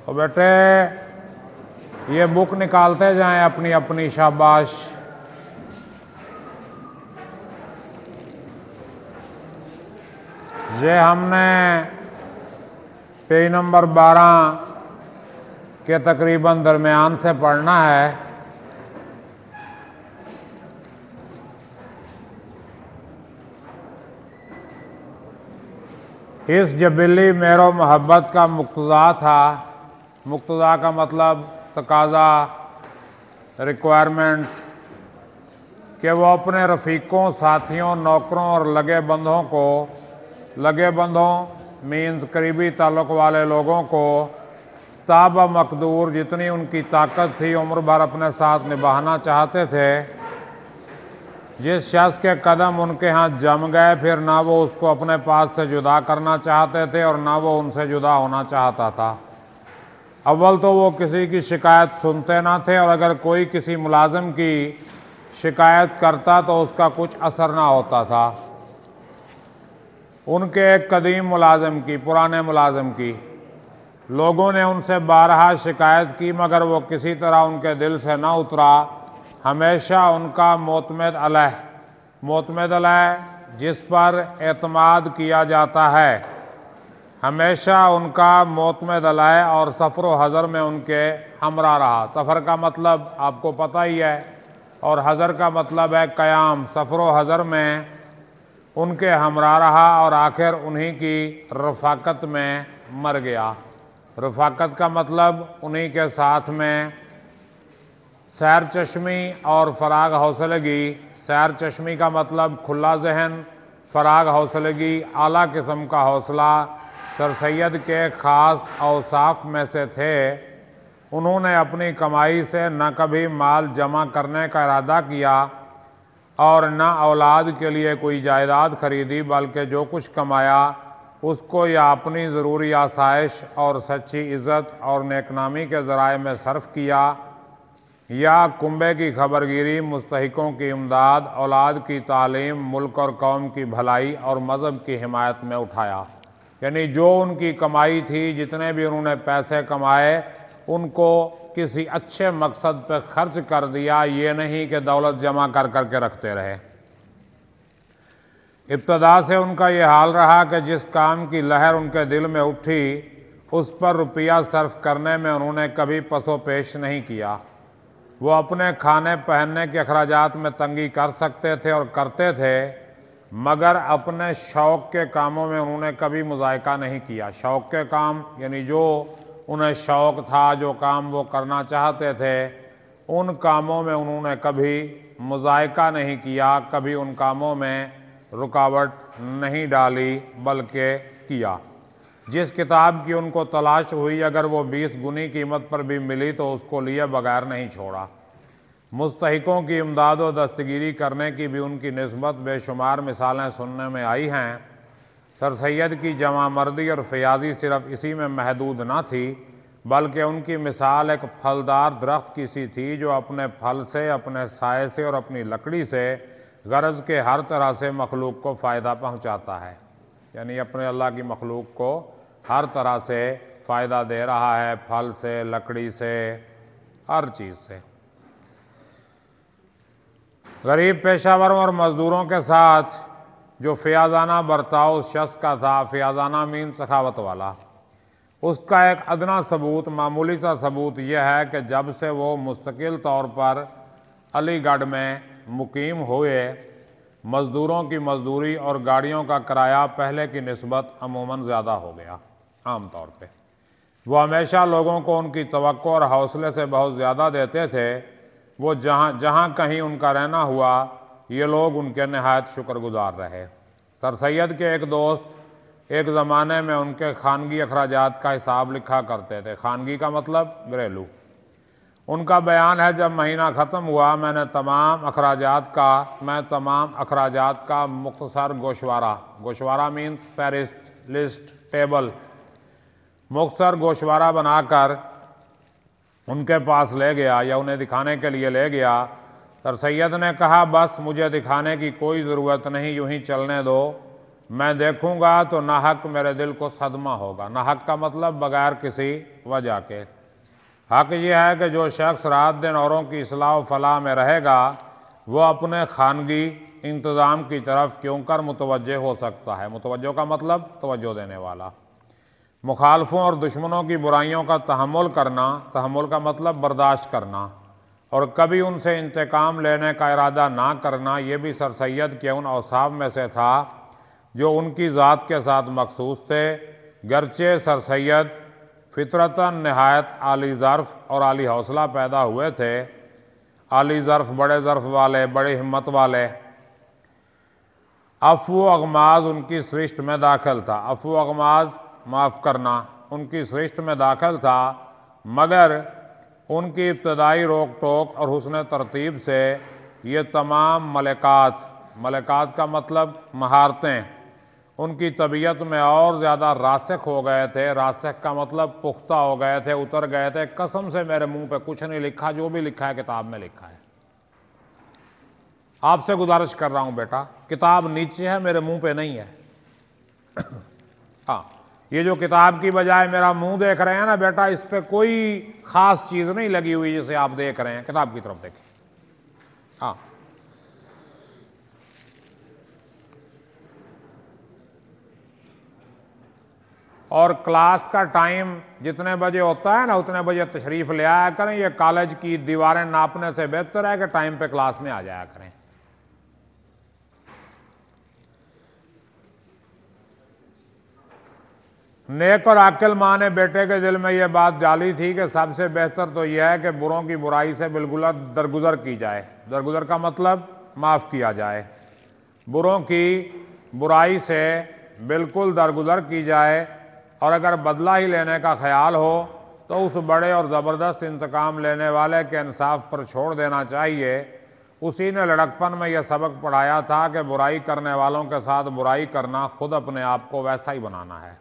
तो बेटे ये बुक निकालते जाएं अपनी अपनी, शाबाश। ये हमने पेज नंबर 12 के तकरीबन दरमियान से पढ़ना है। इस जबिली मेरो मोहब्बत का मुक्तदा था। मुक्तदा का मतलब तकाजा, रिक्वायरमेंट, कि वो अपने रफ़ीकों, साथियों, नौकरों और लगे बंधों को, लगे बंधों मीन्स करीबी ताल्लुक़ वाले लोगों को, ताबा मकदूर जितनी उनकी ताकत थी उम्र भर अपने साथ निभाना चाहते थे। जिस शख्स के कदम उनके यहाँ जम गए, फिर ना वो उसको अपने पास से जुदा करना चाहते थे और ना वो उनसे जुदा होना चाहता था। अव्वल तो वो किसी की शिकायत सुनते ना थे, और अगर कोई किसी मुलाजिम की शिकायत करता तो उसका कुछ असर ना होता था। उनके एक कदीम मुलाजिम की, पुराने मुलाजिम की, लोगों ने उनसे बारहा शिकायत की, मगर वो किसी तरह उनके दिल से ना उतरा। हमेशा उनका मोतमद अलैह जिस पर एतमाद किया जाता है, हमेशा उनका मोतमद अलैह और सफ़र व हज़र में उनके हमरा रहा। सफ़र का मतलब आपको पता ही है, और हज़र का मतलब है क़याम। सफ़र व हज़र में उनके हमरा रहा और आखिर उन्हीं की रफ़ाकत में मर गया। रफ़ाकत का मतलब उन्हीं के साथ में सैर चश्मी और फ़राग हौसलगी। सैर चश्मी का मतलब खुला जहन, फ़राग हौसलगी आला किस्म का हौसला सर सैयद के ख़ास औसाफ में से थे। उन्होंने अपनी कमाई से न कभी माल जमा करने का इरादा किया और न औलाद के लिए कोई जायदाद खरीदी, बल्कि जो कुछ कमाया उसको या अपनी ज़रूरी आसाइश और सच्ची इज़्ज़त और नेकनामी के ज़राए में सर्फ़ किया, या कुंबे की खबरगिरी, मुस्तहिकों की इमदाद, औलाद की तालीम, मुल्क और कौम की भलाई और मज़हब की हिमायत में उठाया। यानी जो उनकी कमाई थी, जितने भी उन्होंने पैसे कमाए, उनको किसी अच्छे मकसद पर खर्च कर दिया, ये नहीं कि दौलत जमा कर करके रखते रहे। इब्तदा से उनका ये हाल रहा कि जिस काम की लहर उनके दिल में उठी, उस पर रुपया सर्फ करने में उन्होंने कभी पसो पेश नहीं किया। वो अपने खाने पहनने के अखराजात में तंगी कर सकते थे और करते थे, मगर अपने शौक़ के कामों में उन्होंने कभी मुज़ायका नहीं किया। शौक़ के काम यानी जो उन्हें शौक़ था, जो काम वो करना चाहते थे, उन कामों में उन्होंने कभी मुज़ायका नहीं किया, कभी उन कामों में रुकावट नहीं डाली, बल्कि किया। जिस किताब की उनको तलाश हुई, अगर वो 20 गुनी कीमत पर भी मिली तो उसको लिए बगैर नहीं छोड़ा। मुस्तहिकों की इमदाद व दस्तगिरी करने की भी उनकी निस्बत बेशुमार मिसालें सुनने में आई हैं। सर सैयद की जवामर्दी और फ़याज़ी सिर्फ इसी में महदूद ना थी, बल्कि उनकी मिसाल एक फलदार दरख्त की सी थी, जो अपने फल से, अपने साए से और अपनी लकड़ी से गरज के हर तरह से मखलूक को फ़ायदा पहुँचाता है। यानी अपने अल्लाह की मखलूक को हर तरह से फ़ायदा दे रहा है, फल से, लकड़ी से, हर चीज़ से। गरीब पेशावरों और मज़दूरों के साथ जो फ़याज़ाना बर्ताव उस शख्स का था, फ़याज़ाना मीन सखावत वाला, उसका एक अदना सबूत, मामूली सा सबूत यह है कि जब से वो मुस्तकिल तौर पर अलीगढ़ में मुकीम हुए, मज़दूरों की मज़दूरी और गाड़ियों का किराया पहले की निस्बत अमूमन ज़्यादा हो गया। आम तौर पे वो हमेशा लोगों को उनकी तवक्को और हौसले से बहुत ज़्यादा देते थे। वो जहाँ कहीं उनका रहना हुआ, ये लोग उनके नहायत शुक्रगुजार रहे। सर सैयद के एक दोस्त एक ज़माने में उनके खानगी अखराजात का हिसाब लिखा करते थे। खानगी का मतलब घरेलू। उनका बयान है, जब महीना ख़त्म हुआ मैं तमाम अखराजात का मुख्तसर गोशवारा मीन्स फहरिस्त, लिस्ट, टेबल, मुख्तसर गोशवारा बनाकर उनके पास ले गया या उन्हें दिखाने के लिए ले गया। सर सैयद ने कहा, बस मुझे दिखाने की कोई ज़रूरत नहीं, यूँ ही चलने दो। मैं देखूंगा तो नाहक मेरे दिल को सदमा होगा। नाहक का मतलब बगैर किसी वजह के। हक ये है कि जो शख्स रात दिन औरों की इस्लाह व फलाह में रहेगा वो अपने खानगी इंतज़ाम की तरफ क्यों कर मुतवज्जे हो सकता है। मुतवज्जो का मतलब तवज्जो देने वाला। मुखालफों और दुश्मनों की बुराइयों का तहम्मुल करना, तहम्मुल का मतलब बर्दाश्त करना, और कभी उनसे इंतकाम लेने का इरादा ना करना, ये भी सर सैयद के उन औसाफ में से था जो उनकी ज़ात के साथ मखसूस थे। गरचे सर सैयद फितरतन नहायत आली ज़र्फ़ और आली हौसला पैदा हुए थे। आली ज़र्फ़ बड़े ज़र्फ़ वाले, बड़ी हिम्मत वाले। अफ़्व अगमाज़ उनकी सृष्टि में दाखिल था। अफ़्व अगमाज़ माफ़ करना उनकी सृष्टि में दाखिल था, मगर उनकी इब्तदाई रोक टोक और हुस्न तरतीब से ये तमाम मलकात, मलकात का मतलब महारतें, उनकी तबीयत में और ज़्यादा रासिख हो गए थे। रासिख का मतलब पुख्ता हो गए थे, उतर गए थे। कसम से मेरे मुंह पे कुछ नहीं लिखा, जो भी लिखा है किताब में लिखा है। आपसे गुजारिश कर रहा हूं बेटा, किताब नीचे है, मेरे मुंह पे नहीं है। हाँ, ये जो किताब की बजाय मेरा मुंह देख रहे हैं ना बेटा, इस पे कोई खास चीज़ नहीं लगी हुई जिसे आप देख रहे हैं। किताब की तरफ देखें। हाँ, और क्लास का टाइम जितने बजे होता है ना उतने बजे तशरीफ़ ले आया करें। ये कॉलेज की दीवारें नापने से बेहतर है कि टाइम पे क्लास में आ जाया करें। नेक और आकिल माँ ने बेटे के दिल में यह बात डाली थी कि सबसे बेहतर तो यह है कि बुरों की बुराई से बिल्कुल दरगुजर की जाए। दरगुजर का मतलब माफ़ किया जाए। बुरों की बुराई से बिल्कुल दरगुजर की जाए, और अगर बदला ही लेने का ख्याल हो तो उस बड़े और ज़बरदस्त इंतकाम लेने वाले के इंसाफ पर छोड़ देना चाहिए। उसी ने लड़कपन में यह सबक पढ़ाया था कि बुराई करने वालों के साथ बुराई करना खुद अपने आप को वैसा ही बनाना है।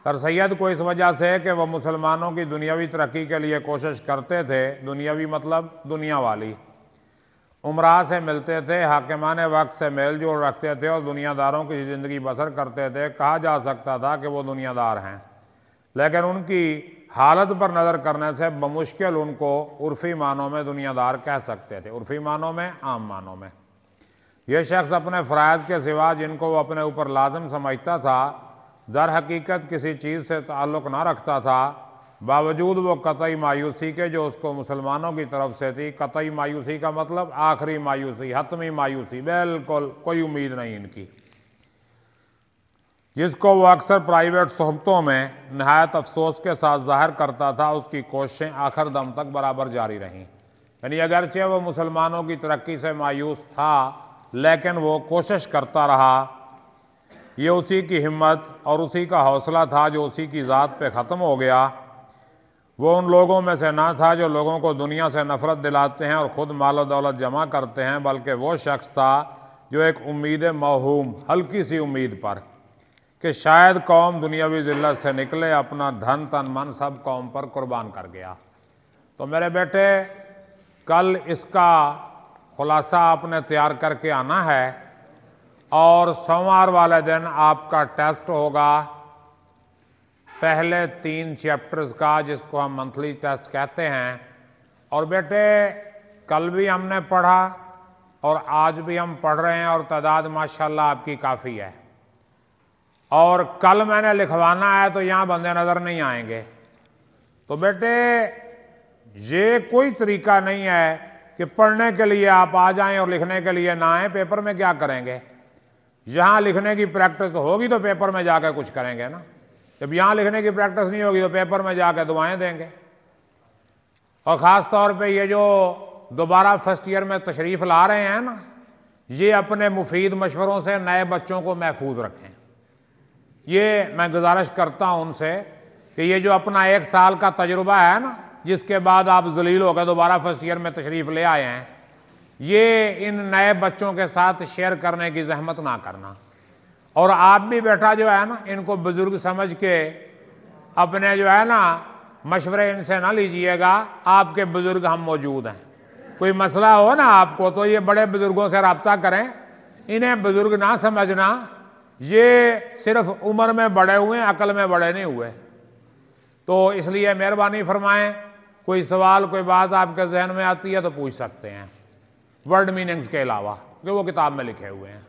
सर सैयद को इस वजह से कि वह मुसलमानों की दुनियावी तरक्की के लिए कोशिश करते थे, दुनियावी मतलब दुनिया वाली, उमरा से मिलते थे, हाकिमान वक्त से मेल जोल रखते थे और दुनियादारों की ज़िंदगी बसर करते थे। कहा जा सकता था कि वो दुनियादार हैं, लेकिन उनकी हालत पर नज़र करने से बमुश्किल उनको उर्फ़ी मानों में दुनियादार कह सकते थे। उर्फ़ी मानों में, आम मानों में। यह शख्स अपने फ़राइज़ के सिवा जिनको वो अपने ऊपर लाजिम समझता था, दर हकीकत किसी चीज़ से ताल्लुक़ ना रखता था, बावजूद वो कतई मायूसी के जो उसको मुसलमानों की तरफ से थी। कतई मायूसी का मतलब आखिरी मायूसी, हतमी मायूसी, बिल्कुल कोई उम्मीद नहीं इनकी, जिसको वो अक्सर प्राइवेट सोहबतों में नहायत अफसोस के साथ ज़ाहिर करता था, उसकी कोशिशें आखिर दम तक बराबर जारी रहीं। यानी अगरचे वो मुसलमानों की तरक्की से मायूस था, लेकिन वो कोशिश करता रहा। ये उसी की हिम्मत और उसी का हौसला था जो उसी की ज़ात पे ख़त्म हो गया। वो उन लोगों में से ना था जो लोगों को दुनिया से नफ़रत दिलाते हैं और ख़ुद माल और दौलत जमा करते हैं, बल्कि वो शख्स था जो एक उम्मीद मौहूम, हल्की सी उम्मीद पर कि शायद कौम दुनियावी ज़िल्लत से निकले, अपना धन तन मन सब कौम पर कुर्बान कर गया। तो मेरे बेटे, कल इसका खुलासा आपने तैयार करके आना है, और सोमवार वाले दिन आपका टेस्ट होगा पहले 3 चैप्टर्स का, जिसको हम मंथली टेस्ट कहते हैं। और बेटे, कल भी हमने पढ़ा और आज भी हम पढ़ रहे हैं, और तादाद माशाल्लाह आपकी काफ़ी है। और कल मैंने लिखवाना है तो यहाँ बंदे नज़र नहीं आएंगे। तो बेटे, ये कोई तरीका नहीं है कि पढ़ने के लिए आप आ जाएं और लिखने के लिए ना आए। पेपर में क्या करेंगे? यहाँ लिखने की प्रैक्टिस होगी तो पेपर में जाकर कुछ करेंगे ना। जब यहाँ लिखने की प्रैक्टिस नहीं होगी तो पेपर में जाकर दुआएं देंगे। और ख़ास तौर पे ये जो दोबारा फर्स्ट ईयर में तशरीफ़ ला रहे हैं ना, ये अपने मुफीद मशवरों से नए बच्चों को महफूज रखें। ये मैं गुजारिश करता हूँ उनसे कि ये जो अपना 1 साल का तजुर्बा है ना, जिसके बाद आप जलील होकर दोबारा फर्स्ट ईयर में तशरीफ़ ले आए हैं, ये इन नए बच्चों के साथ शेयर करने की जहमत ना करना। और आप भी बेटा जो है ना, इनको बुजुर्ग समझ के अपने जो है ना मशवरे इनसे ना लीजिएगा। आपके बुजुर्ग हम मौजूद हैं। कोई मसला हो ना आपको तो ये बड़े बुजुर्गों से रब्ता करें, इन्हें बुजुर्ग ना समझना। ये सिर्फ उम्र में बड़े हुए, अकल में बड़े नहीं हुए। तो इसलिए मेहरबानी फरमाएं, कोई सवाल कोई बात आपके जहन में आती है तो पूछ सकते हैं, वर्ड मीनिंग्स के अलावा, जो वो किताब में लिखे हुए हैं।